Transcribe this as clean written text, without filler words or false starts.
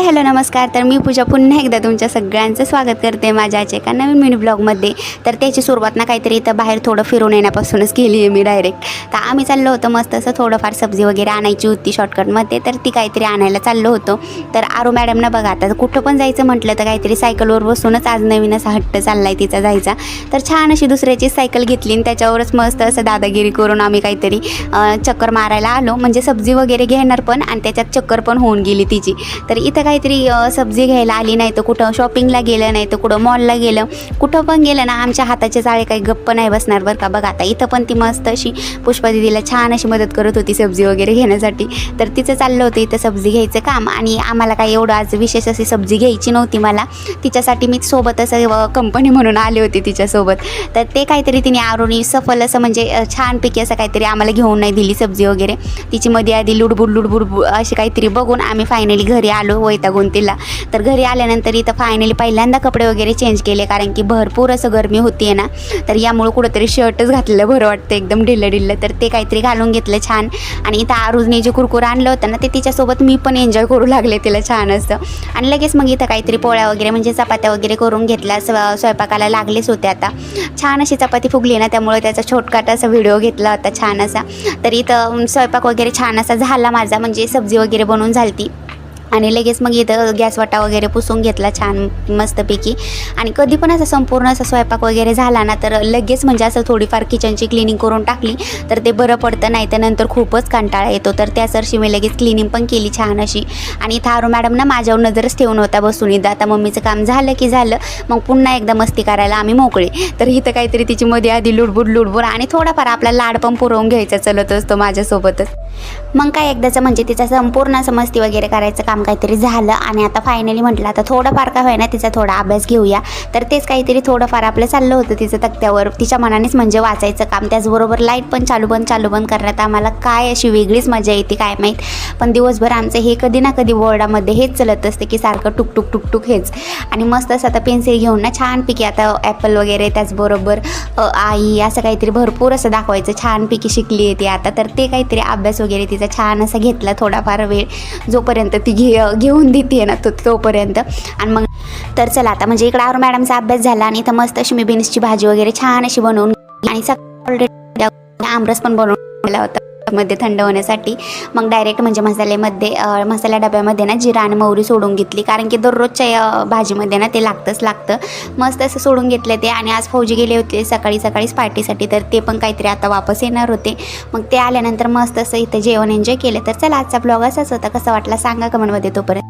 Hello नमस्कार। तर मी पूजा पुन्हा एकदा तुमच्या सगळ्यांचं स्वागत करते माझ्या आजच्या एका नवीन मिनी ब्लॉगमध्ये। तर त्याची सुरुवात ना काहीतरी इथं बाहेर थोडं फिरून येण्यापासूनच केली आहे मी डायरेक्ट। तर आम्ही चाललो होतो मस्त असं थोडंफार सब्जी वगैरे आणायची होती शॉर्टकटमध्ये, तर ती काहीतरी आणायला चाललो होतो। तर आरू मॅडमना बघा आता कुठं पण जायचं म्हटलं तर काहीतरी सायकलवर बसूनच आज नवीन असा हट्ट चाललाय तिचा जायचा। तर छान अशी दुसऱ्याची सायकल घेतली आणि त्याच्यावरच मस्त असं दादागिरी करून आम्ही काहीतरी चक्कर मारायला आलो, म्हणजे सब्जी वगैरे घेणार पण आणि त्याच्यात चक्कर पण होऊन गेली तिची। तर इथं काहीतरी सब्जी घ्यायला आली नाही तर कुठं शॉपिंगला गेलं नाही तर कुठं मॉलला गेलं, कुठं पण गेलं ना आमच्या हाताचे जाळे काही गप्प नाही बसणार बरं का। बघा आता इथं पण ती मस्त अशी पुष्पा दीदीला छान अशी मदत करत होती सब्जी वगैरे घेण्यासाठी। तर तिचं चाललं होतं इथं सब्जी घ्यायचं काम आणि आम्हाला काही एवढं आज विशेष अशी सब्जी घ्यायची नव्हती मला, तिच्यासाठी मी सोबत असं कंपनी म्हणून आले होते तिच्यासोबत। तर ते काहीतरी तिने आरुणी सफल असं म्हणजे छानपैकी असं काहीतरी आम्हाला घेऊन नाही दिली सब्जी वगैरे। तिची मध्ये आधी लुडबुड अशी काहीतरी बघून आम्ही फायनली घरी आलो वैतागून तिला। तर घरी आल्यानंतर इथं फायनली पहिल्यांदा कपडे वगैरे चेंज केले, कारण की भरपूर असं गरमी होती ना, तर यामुळे कुठंतरी शर्टच घातलेलं बरं वाटतं एकदम ढिल्लं। तर ते काहीतरी घालून घेतलं छान आणि इथं आरुजने जे कुरकुर आणलं होतं ना ते तिच्यासोबत मी पण एन्जॉय करू लागले तिला छान असतं। आणि लगेच मग इथं काहीतरी पोळ्या वगैरे म्हणजे चपात्या वगैरे करून घेतल्या, स्वयंपाकाला लागलेच होते आता। छान अशी चपाती फुगली ना त्यामुळे त्याचा छोटकाट असा व्हिडिओ घेतला होता छान असा। तर इथं स्वयंपाक वगैरे छान असा झाला माझा, म्हणजे सब्जी वगैरे बनवून झालती आणि लगेच मग इथं गॅस वाटा वगैरे पुसून घेतला छान मस्तपैकी। आणि कधी पण असं संपूर्ण असा स्वयंपाक वगैरे झाला ना तर लगेच म्हणजे असं थोडीफार किचनची क्लिनिंग करून टाकली तर ते बरं पडतं, नाही तर नंतर खूपच कंटाळा येतो। तर त्यासाठी मी लगेच क्लिनिंग पण केली छान अशी। आणि इथं आरू मॅडम ना माझ्यावर नजरच ठेवून होता बसून इथं, आता मम्मीचं काम झालं की झालं मग पुन्हा एकदा मस्ती करायला आम्ही मोकळे। तर इथं काहीतरी तिची मध्ये आधी लुडबुड आणि थोडाफार आपला लाड पण पुरवून घ्यायचा चलत असतो माझ्यासोबतच। मग काय एकदाचं म्हणजे तिचा संपूर्ण असं मस्ती वगैरे करायचं काम काहीतरी झालं आणि आता फायनली म्हटलं आता थोडंफार का होईना तिचा थोडा अभ्यास घेऊया। तर तेच काहीतरी थोडंफार आपलं चाललं होतं तिचं तक्त्यावर तिच्या मनानेच म्हणजे वाचायचं काम, त्याचबरोबर लाईट पण चालू बंद करण्यात आम्हाला काय अशी वेगळीच मजा येते काय माहीत। पण दिवसभर आमचं हे कधी ना कधी बोर्डामध्ये हेच चलत असते की सारखं टुक हेच। आणि मस्त असं आता पेन्सिल घेऊन ना छानपैकी आता ॲपल वगैरे त्याचबरोबर आई असं काहीतरी भरपूर असं दाखवायचं छानपैकी शिकली येते आता। तर ते काहीतरी अभ्यास वगैरे तिचा छान असा घेतला थोडाफार वेळ, जोपर्यंत ती घेऊन देते ना तोपर्यंत। आणि मग तर चला आता म्हणजे इकडं आरू मॅडमचा अभ्यास झाला आणि इथं मस्त अशी मी बीन्सची भाजी वगैरे छान अशी बनवून आणि ऑलरेडी आमरस पण बनवून ठेवला होता मध्ये थंड होण्यासाठी। मग डायरेक्ट म्हणजे मसाला डब्यामध्ये ना जिरा आणि मोहरी सोडून घेतली, कारण की दररोजच्या भाजीमध्ये ना ते लागतं मस्त असं सोडून घेतलं ते। आणि आज फौजी गेले होते सकाळीच पार्टीसाठी, तर ते पण काहीतरी आता वापस येणार होते। मग ते आल्यानंतर मस्त असं इथं जेवण एन्जॉय केलं। तर चला आजचा ब्लॉग असाच होता, कसा वाटला सांगा कमेंटमध्ये तोपर्यंत।